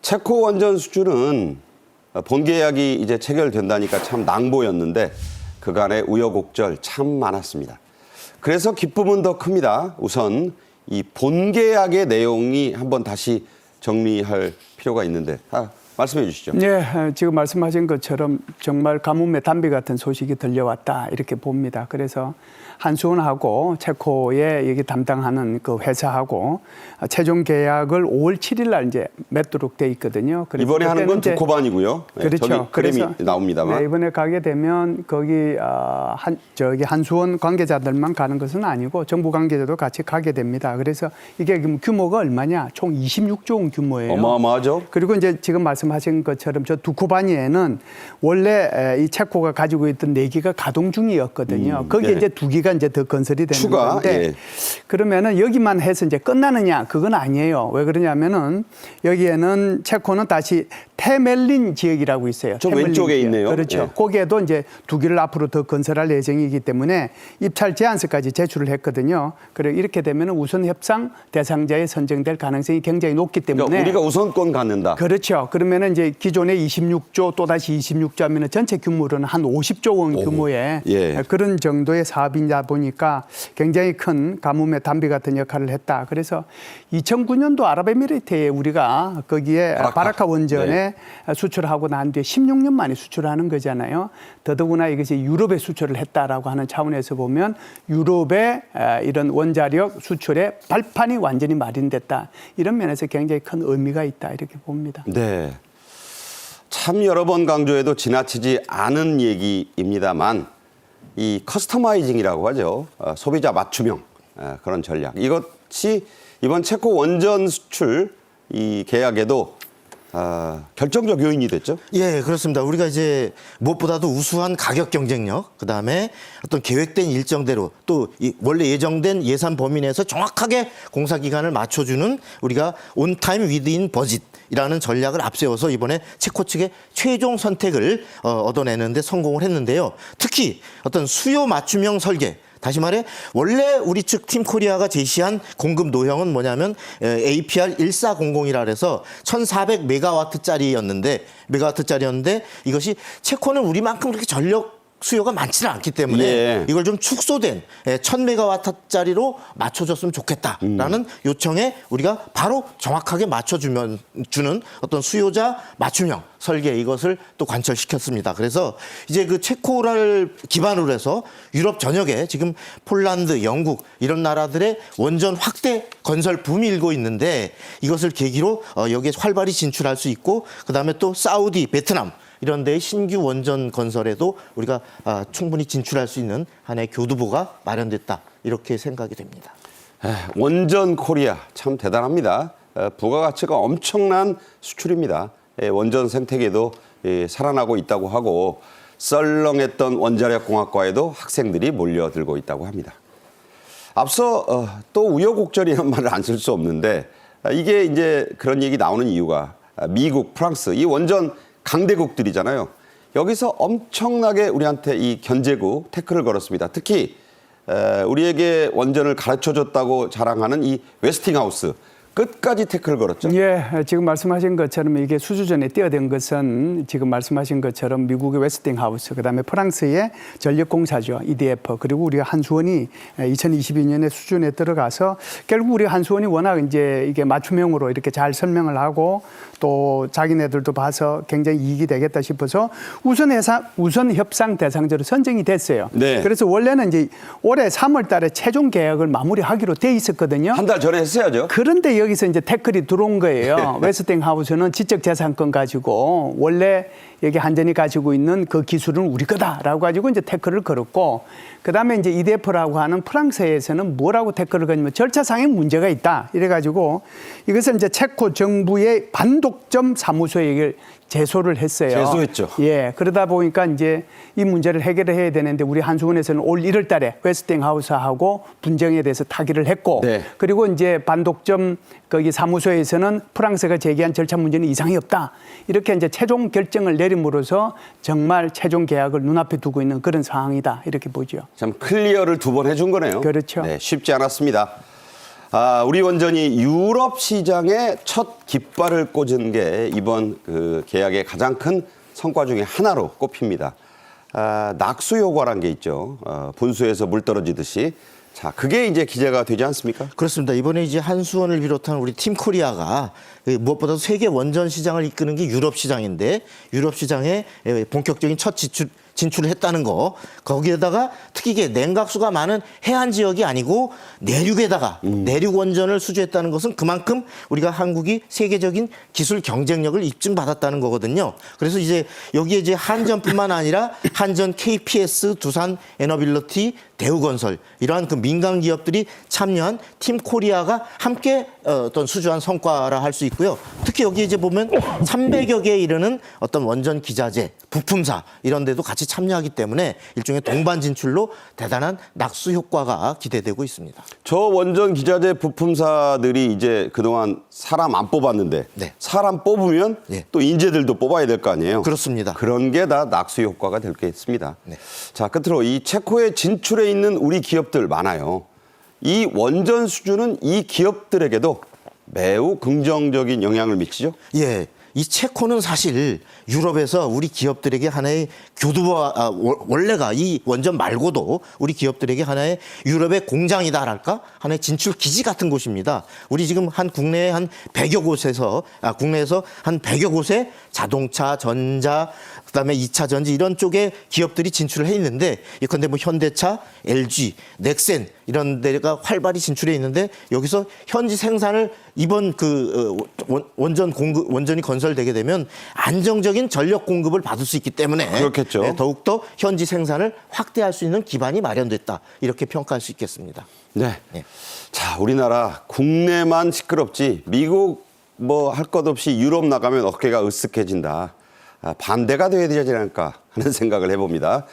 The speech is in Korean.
체코 원전 수출은 본 계약이 이제 체결된다니까 참 낭보였는데 그간의 우여곡절 참 많았습니다. 그래서 기쁨은 더 큽니다. 우선 이 본 계약의 내용이 한번 다시 정리할 필요가 있는데 말씀해 주시죠. 네, 지금 말씀하신 것처럼 정말 가뭄의 단비 같은 소식이 들려왔다 이렇게 봅니다. 그래서 한수원하고 체코에 여기 담당하는 그 회사하고 최종 계약을 5월 7일 날 이제 맺도록 돼 있거든요. 이번에 하는 건 두코반이고요. 그렇죠. 저기 그림이 나옵니다만. 네, 이번에 가게 되면 거기 한수원 관계자들만 가는 것은 아니고 정부 관계자도 같이 가게 됩니다. 그래서 이게 규모가 얼마냐? 총 26조 원 규모예요. 어마어마하죠. 그리고 이제 지금 말씀하신 것처럼 저 두코바니에는 원래 이 체코가 가지고 있던 4기가 가동 중이었거든요. 거기에 네. 이제 2기가 이제 더 건설이 되는 추가, 건데 예. 그러면은 여기만 해서 이제 끝나느냐? 그건 아니에요. 왜 그러냐면은 여기에는 체코는 다시 테멜린 지역이라고 있어요. 저 테멜린 왼쪽에 지역. 있네요. 그렇죠. 예. 거기에도 이제 2기를 앞으로 더 건설할 예정이기 때문에 입찰 제안서까지 제출을 했거든요. 그래 이렇게 되면은 우선 협상 대상자에 선정될 가능성이 굉장히 높기 때문에 그러니까 우리가 우선권 갖는다. 그렇죠. 그러면은 이제 기존의 26조 또 다시 26조 하면은 전체 규모로는 한 50조 원 규모의 예. 그런 정도의 사업이다 보니까 굉장히 큰 가뭄의 단비 같은 역할을 했다. 그래서 2009년도 아랍에미리트에 우리가 거기에 바라카 원전에 수출하고 난 뒤에 16년 만에 수출하는 거잖아요. 더더구나 이것이 유럽에 수출을 했다라고 하는 차원에서 보면 유럽의 이런 원자력 수출의 발판이 완전히 마련됐다. 이런 면에서 굉장히 큰 의미가 있다. 이렇게 봅니다. 네. 참 여러 번 강조해도 지나치지 않은 얘기입니다만 이 커스터마이징이라고 하죠. 소비자 맞춤형 그런 전략. 이것이 이번 체코 원전 수출 이 계약에도 결정적 요인이 됐죠. 예, 그렇습니다. 우리가 이제 무엇보다도 우수한 가격 경쟁력, 그 다음에 어떤 계획된 일정대로 또 원래 예정된 예산 범위 내에서 정확하게 공사 기간을 맞춰주는 우리가 온 타임 위드인 버짓이라는 전략을 앞세워서 이번에 체코 측의 최종 선택을 얻어내는데 성공을 했는데요. 특히 어떤 수요 맞춤형 설계. 다시 말해 원래 우리 측 팀코리아가 제시한 공급 노형은 뭐냐면 APR 1400이라 해서 1400메가와트짜리였는데 이것이 체코는 우리만큼 그렇게 전력 수요가 많지는 않기 때문에 이걸 좀 축소된 1000메가와트짜리로 맞춰줬으면 좋겠다라는 요청에 우리가 바로 정확하게 맞춰주는 어떤 수요자 맞춤형 설계 이것을 또 관철시켰습니다. 그래서 이제 그 체코를 기반으로 해서 유럽 전역에 지금 폴란드, 영국 이런 나라들의 원전 확대 건설 붐이 일고 있는데 이것을 계기로 여기에 활발히 진출할 수 있고 그다음에 또 사우디, 베트남 이런 데의 신규 원전 건설에도 우리가 충분히 진출할 수 있는 하나의 교두보가 마련됐다. 이렇게 생각이 됩니다. 원전 코리아 참 대단합니다. 부가가치가 엄청난 수출입니다. 원전 생태계도 살아나고 있다고 하고 썰렁했던 원자력공학과에도 학생들이 몰려들고 있다고 합니다. 앞서 또 우여곡절이라는 말을 안 쓸 수 없는데 이게 이제 그런 얘기 나오는 이유가 미국, 프랑스 이 원전 강대국들이잖아요. 여기서 엄청나게 우리한테 이 견제구 태클을 걸었습니다. 특히 우리에게 원전을 가르쳐줬다고 자랑하는 이 웨스팅하우스 끝까지 태클을 걸었죠. 예, 지금 말씀하신 것처럼 이게 수주전에 뛰어든 것은 지금 말씀하신 것처럼 미국의 웨스팅하우스, 그다음에 프랑스의 전력공사죠, EDF, 그리고 우리가 한수원이 2022년에 수준에 들어가서 결국 우리 한수원이 워낙 이제 이게 맞춤형으로 이렇게 잘 설명을 하고 또 자기네들도 봐서 굉장히 이익이 되겠다 싶어서 우선 협상 대상자로 선정이 됐어요. 네. 그래서 원래는 이제 올해 3월달에 최종 계약을 마무리하기로 돼 있었거든요. 한 달 전에 했어야죠. 그런데 여기서 이제 태클이 들어온 거예요. 웨스팅하우스는 지적재산권 가지고 원래 여기 한전이 가지고 있는 그 기술은 우리 거다라고 가지고 이제 태클을 걸었고, 그다음에 이제 EDF라고 하는 프랑스에서는 뭐라고 태클을 걸냐면 절차상의 문제가 있다. 이래가지고 이것을 이제 체코 정부의 반독점 사무소에 제소를 했어요. 제소했죠. 예, 그러다 보니까 이제 이 문제를 해결을 해야 되는데 우리 한수원에서는 올 1월 달에 웨스팅하우스하고 분쟁에 대해서 타기를 했고, 네. 그리고 이제 반독점 거기 사무소에서는 프랑스가 제기한 절차 문제는 이상이 없다. 이렇게 이제 최종 결정을 내림으로써 정말 최종 계약을 눈앞에 두고 있는 그런 상황이다. 이렇게 보죠. 참 클리어를 2번 해준 거네요. 그렇죠. 네, 쉽지 않았습니다. 우리 원전이 유럽 시장에 첫 깃발을 꽂은 게 이번 그 계약의 가장 큰 성과 중에 하나로 꼽힙니다. 낙수 효과란 게 있죠. 분수에서 물 떨어지듯이. 자, 그게 이제 기재가 되지 않습니까? 그렇습니다. 이번에 이제 한수원을 비롯한 우리 팀 코리아가 무엇보다도 세계 원전 시장을 이끄는 게 유럽 시장인데 유럽 시장에 본격적인 첫 진출을 했다는 거. 거기에다가 특히 이게 냉각수가 많은 해안 지역이 아니고 내륙에다가 내륙 원전을 수주했다는 것은 그만큼 우리가 한국이 세계적인 기술 경쟁력을 입증받았다는 거거든요. 그래서 이제 여기에 이제 한전뿐만 아니라 한전, KPS, 두산 에너빌리티, 대우건설 이러한 그 민간 기업들이 참여한 팀 코리아가 함께 어떤 수주한 성과라 할 수 있고요. 특히 여기 이제 보면 300여 개에 이르는 어떤 원전 기자재, 부품사 이런 데도 같이 참여하기 때문에 일종의 동반 진출로 대단한 낙수 효과가 기대되고 있습니다. 저 원전 기자재 부품사들이 이제 그동안 사람 안 뽑았는데 네. 사람 뽑으면 네. 또 인재들도 뽑아야 될 거 아니에요. 그렇습니다. 그런 게 다 낙수 효과가 될 게 있습니다. 네. 자, 끝으로 이 체코에 진출해 있는 우리 기업들 많아요. 이 원전 수주는 이 기업들에게도 매우 긍정적인 영향을 미치죠. 예. 이 체코는 사실 유럽에서 우리 기업들에게 하나의 교두보와 원래가 이 원전 말고도 우리 기업들에게 하나의 유럽의 공장이다랄까 하나의 진출 기지 같은 곳입니다. 우리 지금 한 국내에 한 100여 곳에서 국내에서 한 100여 곳에 자동차, 전자, 그다음에 2차 전지 이런 쪽에 기업들이 진출을 해 있는데 예컨대 뭐 현대차, LG, 넥센 이런 데가 활발히 진출해 있는데 여기서 현지 생산을 이번 그 원전이 건설되게 되면 안정적인 전력 공급을 받을 수 있기 때문에 그렇겠죠. 네, 더욱더 현지 생산을 확대할 수 있는 기반이 마련됐다 이렇게 평가할 수 있겠습니다. 네. 네. 자, 우리나라 국내만 시끄럽지 미국 뭐 할 것 없이 유럽 나가면 어깨가 으쓱해진다. 반대가 돼야 되지 않을까 하는 생각을 해봅니다.